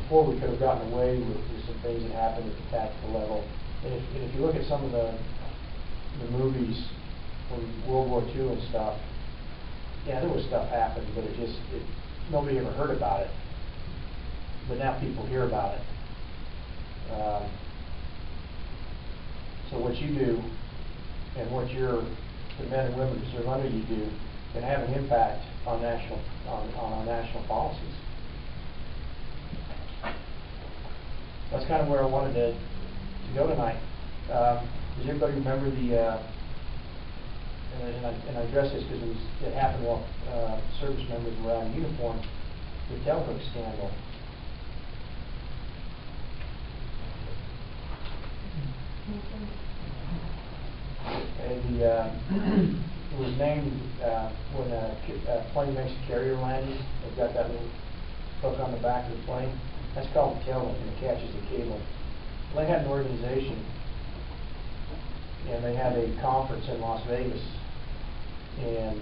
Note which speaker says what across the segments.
Speaker 1: before we could have gotten away with some things that happened at the tactical level. And if you look at some of the movies from World War II and stuff, yeah, there was stuff happened, but nobody ever heard about it. But now people hear about it. So what you do and what the men and women who serve under you do can have an impact on our national policies. That's kind of where I wanted to go tonight. Does everybody remember and I address this because it happened while service members were out in uniform, the tailhook scandal. And it was named when a plane makes a carrier landing. They've got that little hook on the back of the plane. That's called the tail hook, and it catches the cable. Well, they had an organization, and they had a conference in Las Vegas, and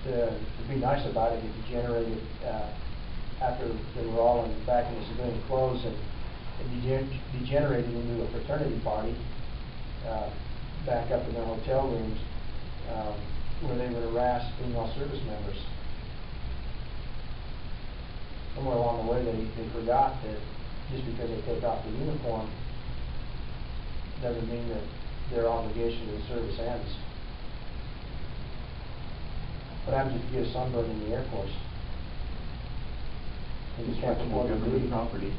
Speaker 1: to be nice about it, it degenerated after they were all back in the civilian clothes, and it degenerated into a fraternity party back up in their hotel rooms where they would harass female service members. Somewhere along the way they forgot that just because they take off the uniform doesn't mean that their obligation to the service ends. What happens if you get a sunburn in the Air Force? You just have to go to the property.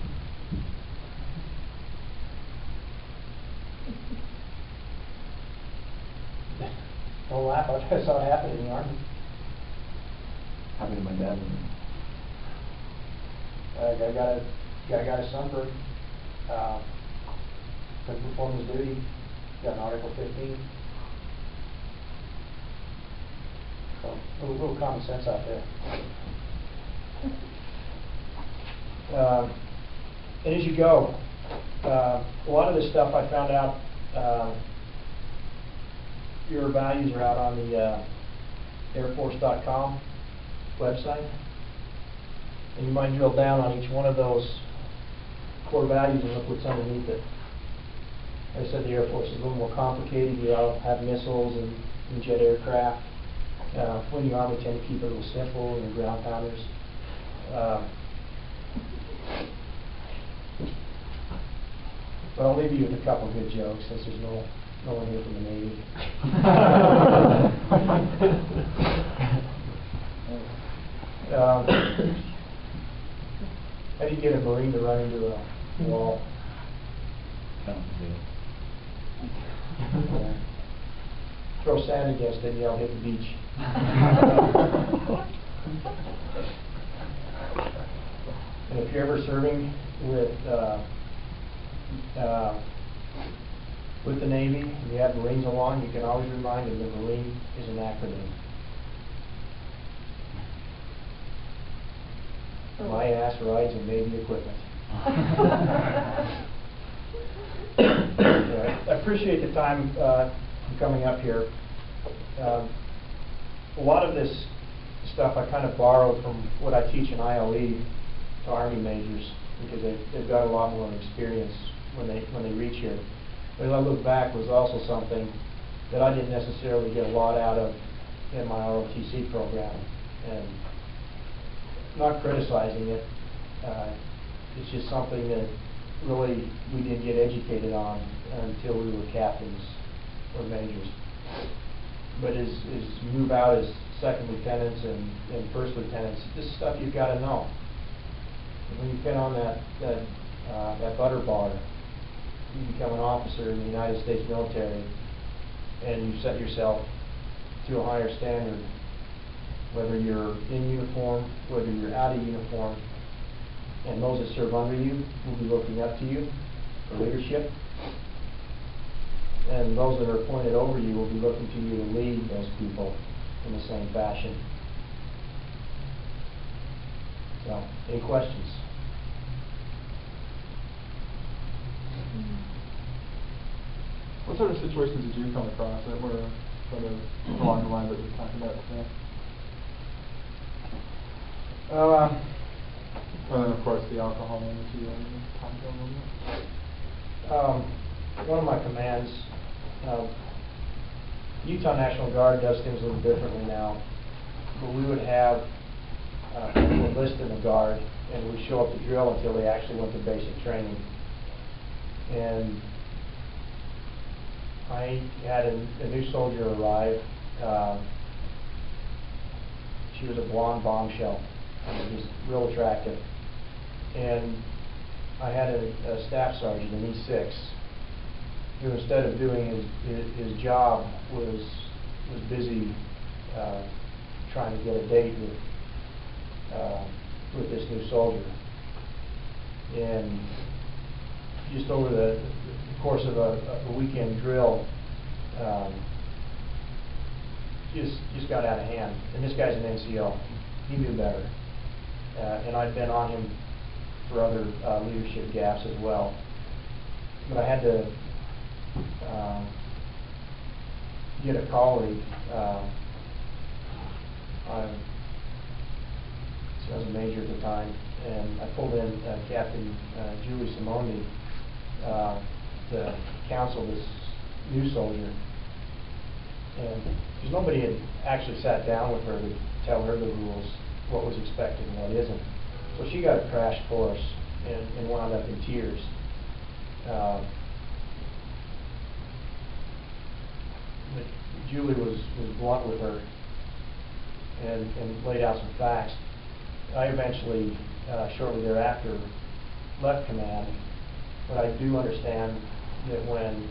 Speaker 1: Don't laugh, I saw it happen in the Army.
Speaker 2: Happened to my dad.
Speaker 1: Guy got a sunburn, couldn't perform his duty, got an Article 15. So, a little common sense out there. And as you go, a lot of this stuff I found out, your values are out on the airforce.com website. And you might drill down on each one of those core values and look what's underneath it. Like I said, the Air Force is a little more complicated. You all have missiles and jet aircraft. When the Army tend to keep it a little simple, and ground pounders. But I'll leave you with a couple of good jokes since there's no one here from the Navy. How do you get a Marine to run into a wall? Throw sand against it and yell, hit the beach. And if you're ever serving with the Navy and you have Marines along, you can always remind them that Marine is an acronym. My ass rides in Navy equipment. I appreciate the time coming up here. A lot of this stuff I kind of borrowed from what I teach in ILE to Army majors because they've got a lot more experience when they reach here. But as I look back, it was also something that I didn't necessarily get a lot out of in my ROTC program. And not criticizing it, it's just something that really we didn't get educated on until we were captains or majors. But as you move out as second lieutenants and first lieutenants, this is stuff you've got to know. And when you pin on that butter bar, you become an officer in the United States military, and you set yourself to a higher standard. Whether you're in uniform, whether you're out of uniform, and those that serve under you will be looking up to you for leadership, and those that are appointed over you will be looking to you to lead those people in the same fashion. So, any questions?
Speaker 3: What sort of situations did you come across that were sort of along the lines that we're talking about today? And then, of course, the alcohol one that you talked about a little bit.
Speaker 1: One of my commands, Utah National Guard does things a little differently now, but we would have people enlist in the Guard, and we'd show up to drill until they actually went to basic training. And I had a new soldier arrive. She was a blonde bombshell, just real attractive. And I had a staff sergeant, an E6, who instead of doing his job was busy trying to get a date with this new soldier. And just over the course of a weekend drill, just got out of hand. And this guy's an NCO. He knew better. And I'd been on him for other leadership gaps as well. But I had to get a colleague. I was a major at the time, and I pulled in Captain Julie Simondi to counsel this new soldier. And because nobody had actually sat down with her to tell her the rules, what was expected and what isn't. So she got a crash course and wound up in tears. But Julie was blunt with her and laid out some facts. I eventually, shortly thereafter, left command, but I do understand that when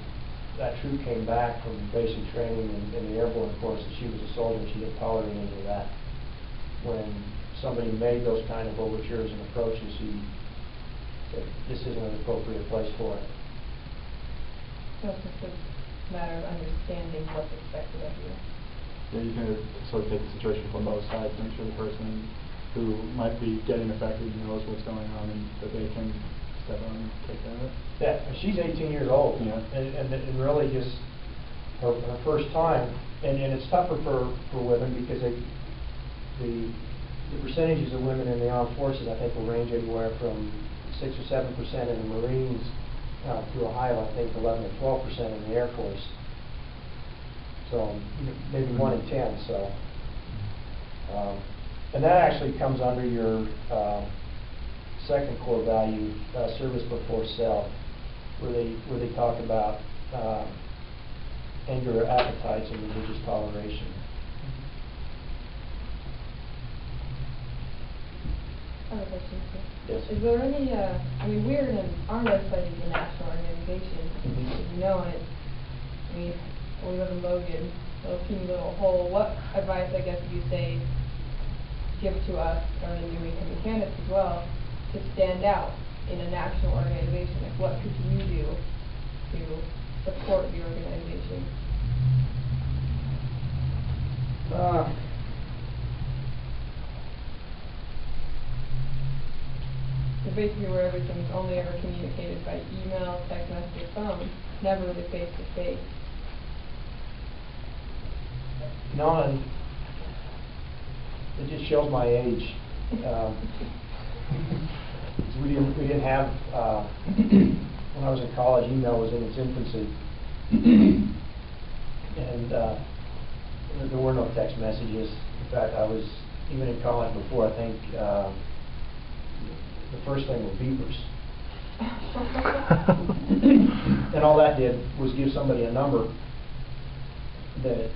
Speaker 1: that troop came back from basic training in the airborne course, that she was a soldier and she didn't tolerate any of that. When somebody made those kind of overtures and approaches, he said, this isn't an appropriate place for it.
Speaker 4: So it's just a matter of understanding what's expected of you.
Speaker 3: Yeah, you can sort of take the situation from both sides, make sure the person who might be getting affected knows what's going on and that they can step on and take care of it.
Speaker 1: Yeah, she's 18 years old,
Speaker 3: Yeah.
Speaker 1: and really just her first time, and it's tougher for women because the percentages of women in the armed forces, I think, will range anywhere from 6 or 7% in the Marines to a high of, I think, 11 or 12% in the Air Force. So maybe 1 in 10. So, and that actually comes under your second core value, service before self, where they talk about anger, appetites, and religious toleration.
Speaker 4: I have a question, sir.
Speaker 1: Yes.
Speaker 4: Is there any, I mean, we're in our website is a national organization, as you know, and we live in Logan, little teeny little hole. What advice, I guess, would you say, give to us, or the new incoming candidates as well, to stand out in a national organization? Like, what could you do to support the organization? So basically where everything's only ever communicated by email, text message, or phone, never really face to face.
Speaker 1: No, and it just shows my age. We didn't have when I was in college, email was in its infancy, and there were no text messages. In fact, I was even in college before. I think the first thing were beepers, and all that did was give somebody a number that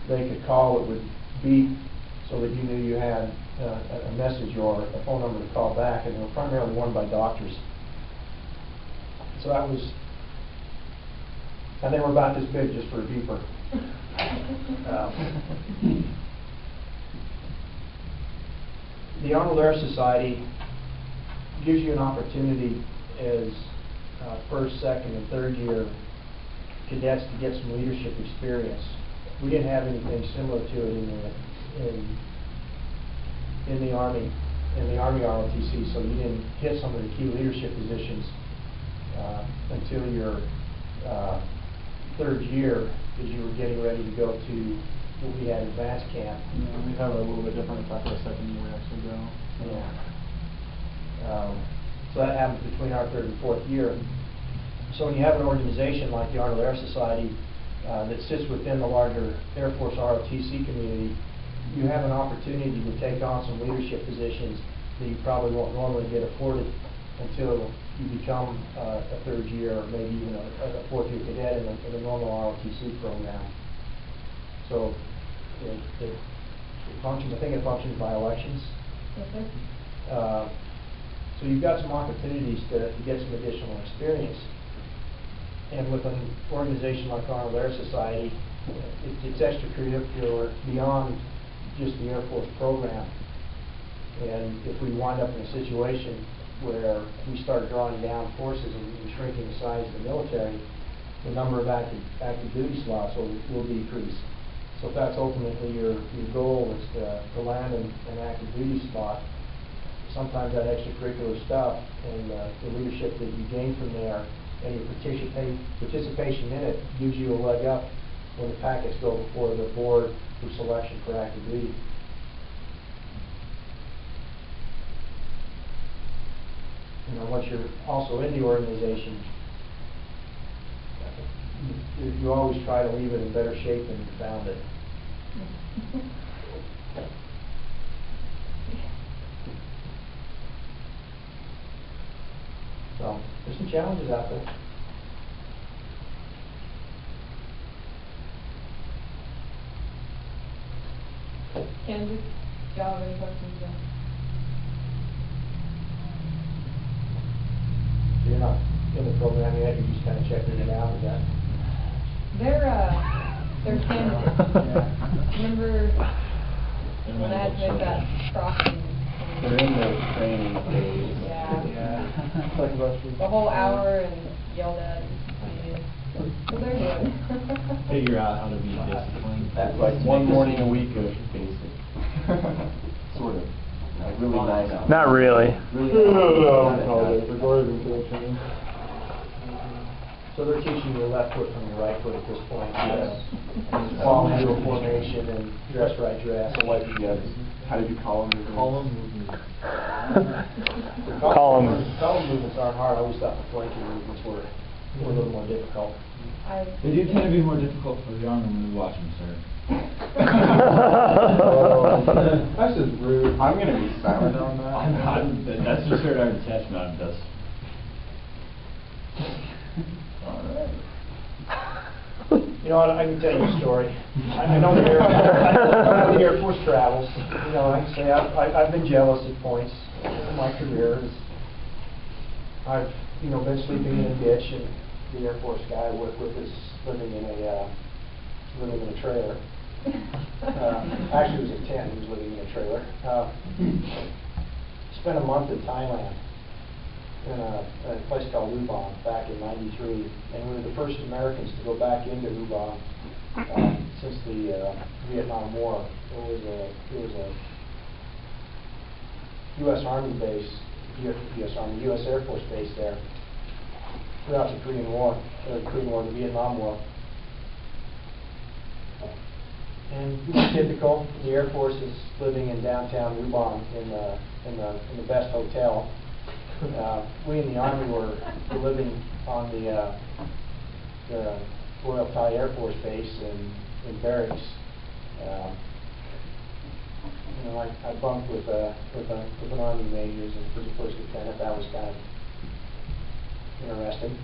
Speaker 1: they could call. It would beep so that you knew you had a message or a phone number to call back, and they were primarily worn by doctors. So that was, and they were about this big just for a beeper. The Arnold Air Society gives you an opportunity as first, second, and third year cadets to get some leadership experience. We didn't have anything similar to it in the Army ROTC, so you didn't hit some of the key leadership positions until your third year, as you were getting ready to go to what we had advanced camp.
Speaker 3: Yeah, we have a little bit different. It's after the second year we actually go.
Speaker 1: So that happens between our third and fourth year. So when you have an organization like the Arnold Air Society that sits within the larger Air Force ROTC community, you have an opportunity to take on some leadership positions that you probably won't normally get afforded until you become a third year or maybe even a fourth year cadet in the normal ROTC program. So it functions, I think it functions by elections.
Speaker 4: Okay.
Speaker 1: So you've got some opportunities to get some additional experience. And with an organization like Arnold Air Society, it's extracurricular beyond just the Air Force program. And if we wind up in a situation where we start drawing down forces and shrinking the size of the military, the number of active duty slots will decrease. So if that's ultimately your goal is to land an active duty slot, sometimes that extracurricular stuff and the leadership that you gain from there and your participation in it gives you a leg up when the packets go before the board for selection for active duty. You know, once you're also in the organization, you always try to leave it in better shape than you found it. So there's some challenges out there.
Speaker 4: Ken, do y'all have any questions?
Speaker 1: You're not in the program yet, you're just kind of checking it out, is that?
Speaker 4: They're candidates.
Speaker 1: Yeah.
Speaker 4: Remember when I had to make that crossing?
Speaker 2: They're in the training phase.
Speaker 4: Yeah.
Speaker 3: It's like about you.
Speaker 4: The whole hour and yelled at and so they're doing.
Speaker 5: Figure out how to be disciplined.
Speaker 2: That's like one morning a week of basic. Sort of. Like really nice.
Speaker 6: Not really.
Speaker 1: So they're teaching you your left foot from your right foot at this point.
Speaker 2: Yes.
Speaker 1: Fall into a formation and dress right dress.
Speaker 2: So like, yes. How did you call them?
Speaker 5: Column movement.
Speaker 6: Column.
Speaker 1: Column movements aren't hard. I always thought the flanking movements were a little more difficult.
Speaker 5: They do tend to be more difficult for the younger when we watch them, sir.
Speaker 3: That's just rude.
Speaker 2: I'm going to be silent on that.
Speaker 5: That's just sort of attachment on this.
Speaker 1: You know what, I can tell you a story. I know the Air Force travels. You know, I can say I've been jealous at points in my career. I've, been sleeping in a ditch, and the Air Force guy I work with is living in a trailer. Actually, it was a tent. He was living in a trailer. Spent a month in Thailand in a place called Lubang back in '93, and we were the first Americans to go back into Lubang since the Vietnam War. It was a U.S. Army base, U.S. Air Force base there throughout the Korean War, the Vietnam War. And typical, the Air Force is living in downtown Lubang in the best hotel. We in the Army were living on the Royal Thai Air Force Base in barracks. I bunked with an Army major and was a first lieutenant. That was kind of interesting.